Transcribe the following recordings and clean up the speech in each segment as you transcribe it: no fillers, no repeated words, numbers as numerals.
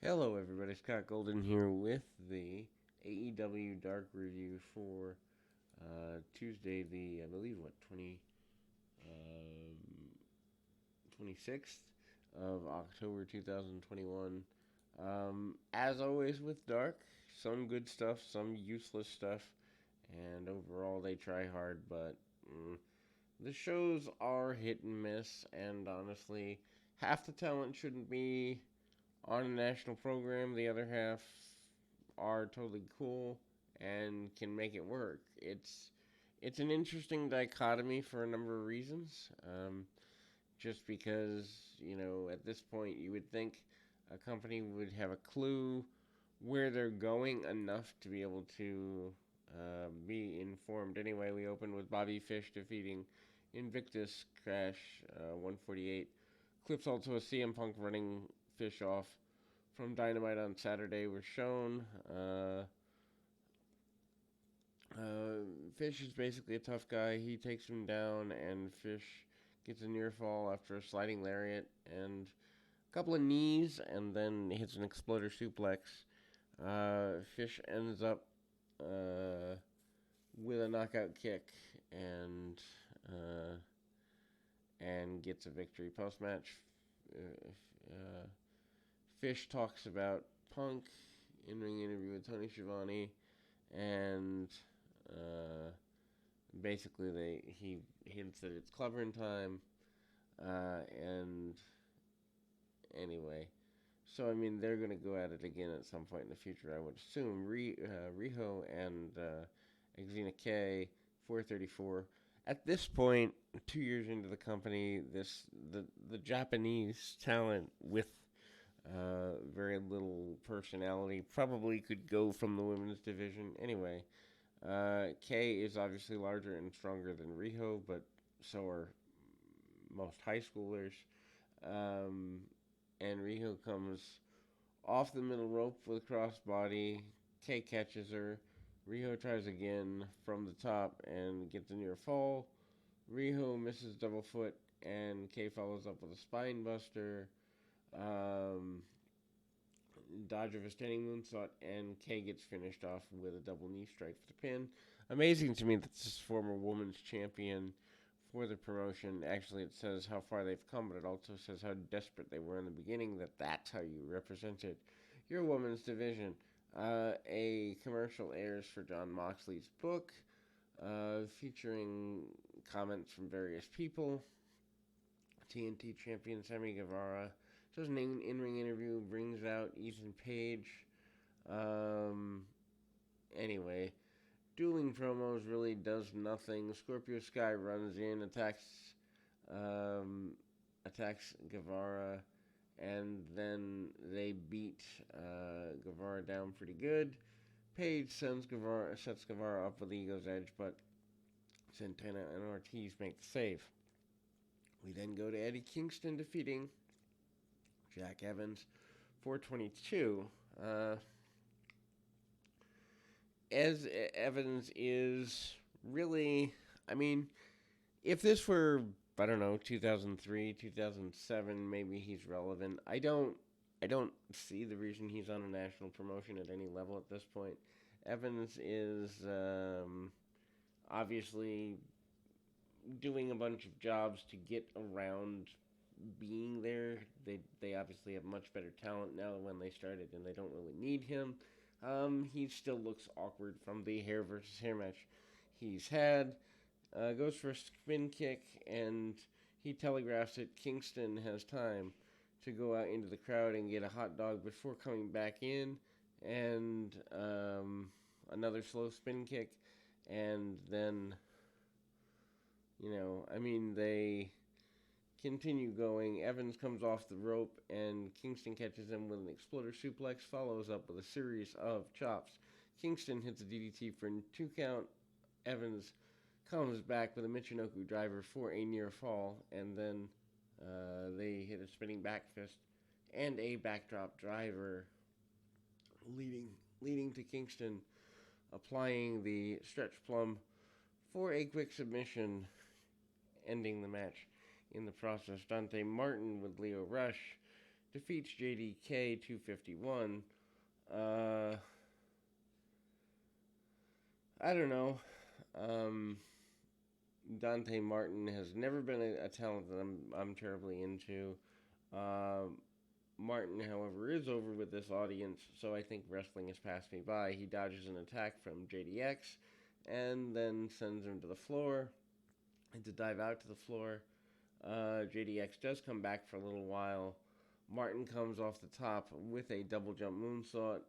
Hello, everybody. Scott Golden here with the AEW Dark review for Tuesday, I believe, 26th of October 2021. As always with Dark, some good stuff, some useless stuff, and overall they try hard, but the shows are hit and miss, and honestly, half the talent shouldn't be on a national program. The other half are totally cool and can make it work. It's an interesting dichotomy for a number of reasons. Just because at this point you would think a company would have a clue where they're going enough to be able to be informed. Anyway, we opened with Bobby Fish defeating Invictus Crash 148. Clips also a CM Punk running Fish off from Dynamite on Saturday were shown. Fish is basically a tough guy. He takes him down, and Fish gets a near fall after a sliding lariat and a couple of knees, and then hits an exploder suplex. Fish ends up with a knockout kick and gets a victory. Post match, Fish talks about Punk in ring interview with Tony Schiavone, and basically he hints that it's clobbering time, and anyway, so I mean they're gonna go at it again at some point in the future, I would assume. Riho and Xena K 434. At this point, 2 years into the company, the Japanese talent with very little personality probably could go from the women's division. Anyway, Kay is obviously larger and stronger than Riho, but so are most high schoolers. And Riho comes off the middle rope with a crossbody. Kay catches her. Riho tries again from the top and gets a near fall. Riho misses double foot, and Kay follows up with a spine buster. Dodge of a standing moonsault, and Kay gets finished off with a double knee strike for the pin. Amazing to me that this former women's champion for the promotion, actually it says how far they've come, but it also says how desperate they were in the beginning, that's how you represented your women's division. A commercial airs for Jon Moxley's book, featuring comments from various people. TNT champion Sammy Guevara does an in-ring interview, brings out Ethan Page. Anyway, dueling promos really does nothing. Scorpio Sky runs in, attacks Guevara, and then they beat Guevara down pretty good. Page sets Guevara up with Ego's Edge, but Santana and Ortiz make the save. We then go to Eddie Kingston defeating Jack Evans 422. As Evans is really, I mean, if this were, I don't know, 2003, 2007, maybe he's relevant. I don't see the reason he's on a national promotion at any level at this point. Evans is obviously doing a bunch of jobs to get around being there. They obviously have much better talent now than when they started, and they don't really need him. He still looks awkward from the hair versus hair match he's had. Goes for a spin kick, and he telegraphs it. Kingston has time to go out into the crowd and get a hot dog before coming back in, and another slow spin kick, and then, they continue going. Evans comes off the rope, and Kingston catches him with an exploder suplex, follows up with a series of chops. Kingston hits a DDT for a 2 count. Evans comes back with a Michinoku driver for a near fall, and then they hit a spinning back fist and a backdrop driver, leading to Kingston applying the stretch plum for a quick submission, ending the match. In the process, Dante Martin with Leo Rush defeats JDK 251. Uh, I don't know. Um, Dante Martin has never been a talent that I'm terribly into. Um, Martin, however, is over with this audience, so I think wrestling has passed me by. He dodges an attack from JDX and then sends him to the floor. And to dive out to the floor, JDX does come back for a little while. Martin comes off the top with a double jump moonsault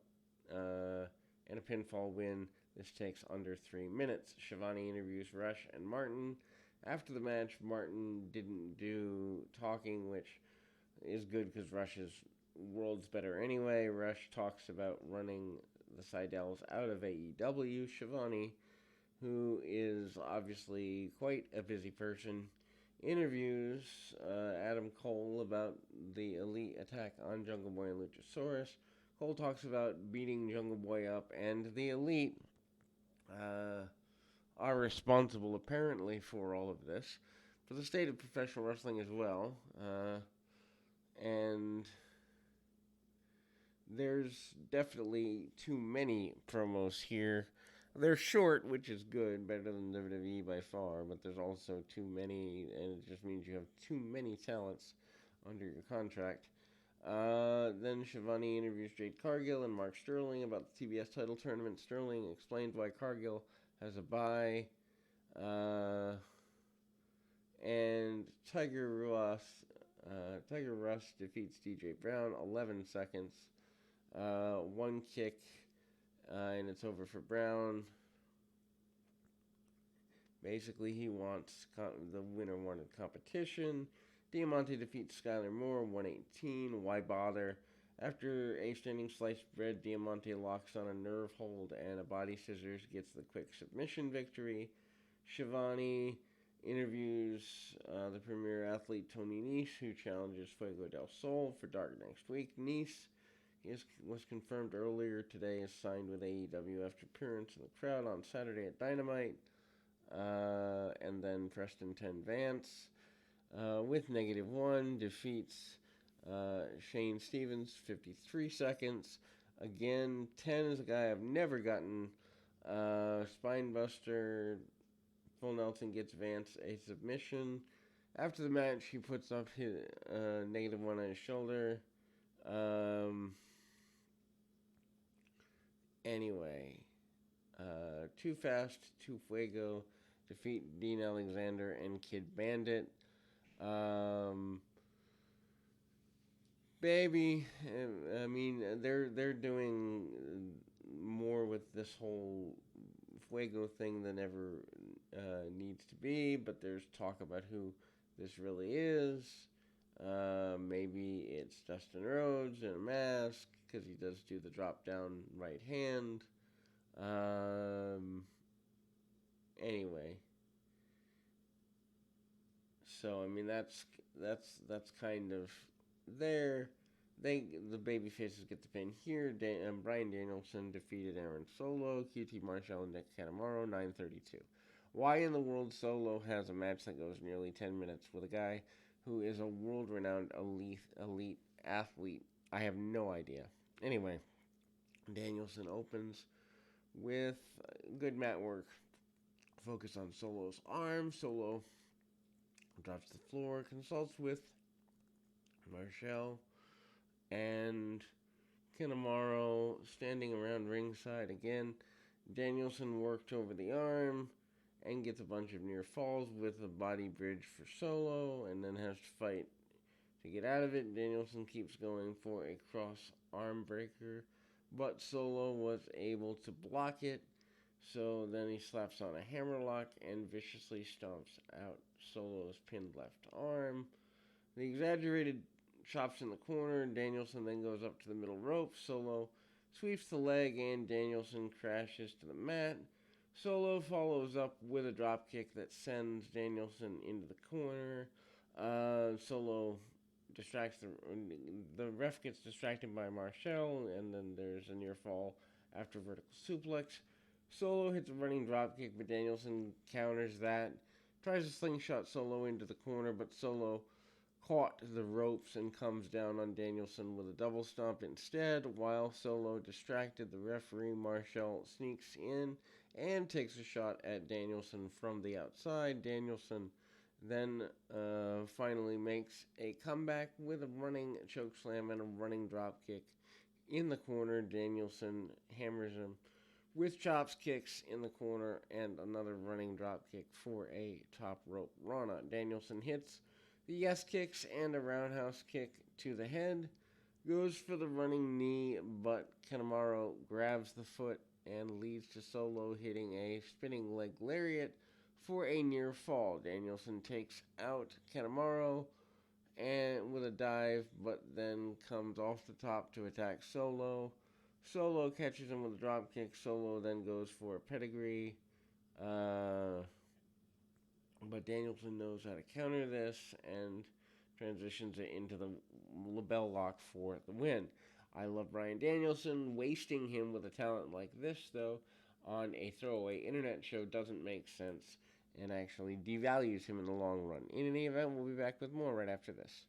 and a pinfall win. This takes under 3 minutes. Schiavone interviews Rush and Martin. After the match, Martin didn't do talking, which is good because Rush is worlds better anyway. Rush talks about running the Seidel's out of AEW. Schiavone, who is obviously quite a busy person, interviews Adam Cole about the Elite attack on Jungle Boy and Luchasaurus. Cole talks about beating Jungle Boy up, and the Elite are responsible, apparently, for all of this, for the state of professional wrestling as well. And there's definitely too many promos here. They're short, which is good, better than WWE by far, but there's also too many, and it just means you have too many talents under your contract. Then Schiavone interviews Jade Cargill and Mark Sterling about the TBS title tournament. Sterling explains why Cargill has a bye. And Tiger Rust defeats DJ Brown, 11 seconds. One kick, and it's over for Brown. Basically, the winner wanted competition. Diamante defeats Skylar Moore, 118. Why bother? After a standing sliced bread, Diamante locks on a nerve hold and a body scissors, gets the quick submission victory. Schiavone interviews the premier athlete Tony Nese, who challenges Fuego del Sol for Dark next week. Nese was confirmed earlier today as signed with AEW after appearance in the crowd on Saturday at Dynamite. And then Preston 10 Vance, with -1, defeats Shane Stevens, 53 seconds. Again, 10 is a guy I've never gotten. Spinebuster, Full Nelson gets Vance a submission. After the match, he puts up his -1 on his shoulder. Anyway, Too Fast, Too Fuego defeat Dean Alexander and Kid Bandit. Baby, I mean, they're doing more with this whole Fuego thing than ever needs to be, but there's talk about who this really is. Maybe it's Dustin Rhodes in a mask, because he does do the drop down right hand. Anyway, so I mean that's kind of there. The baby faces get the pin here. Bryan Danielson defeated Aaron Solo, QT Marshall, and Nick Canamaro, 9:32. Why in the world Solo has a match that goes nearly 10 minutes with a guy who is a world-renowned elite athlete? I have no idea. Anyway, Danielson opens with good mat work. Focus on Solo's arm. Solo drops to the floor, consults with Marshall and Kanemaru standing around ringside again. Danielson worked over the arm and gets a bunch of near falls with a body bridge for Solo, and then has to fight to get out of it. Danielson keeps going for a cross arm breaker, but Solo was able to block it. So then he slaps on a hammerlock and viciously stomps out Solo's pinned left arm. The exaggerated chops in the corner. Danielson then goes up to the middle rope. Solo sweeps the leg and Danielson crashes to the mat. Solo follows up with a dropkick that sends Danielson into the corner. Solo distracts the ref gets distracted by Marshall, and then there's a near fall after vertical suplex. Solo hits a running dropkick, but Danielson counters that. Tries to slingshot Solo into the corner, but Solo caught the ropes and comes down on Danielson with a double stomp instead. While Solo, distracted, the referee Marshall sneaks in and takes a shot at Danielson from the outside. Danielson then finally makes a comeback with a running chokeslam and a running dropkick in the corner. Danielson hammers him with chops kicks in the corner and another running dropkick for a top rope Rana. Danielson hits the yes kicks and a roundhouse kick to the head, goes for the running knee, but Kanemaru grabs the foot and leads to Solo hitting a spinning leg lariat for a near fall. Danielson takes out Kanemaru and with a dive, but then comes off the top to attack Solo. Solo catches him with a drop kick. Solo then goes for a pedigree. But Danielson knows how to counter this and transitions it into the label lock for the win. I love Bryan Danielson. Wasting him with a talent like this, though, on a throwaway internet show doesn't make sense and actually devalues him in the long run. In any event, we'll be back with more right after this.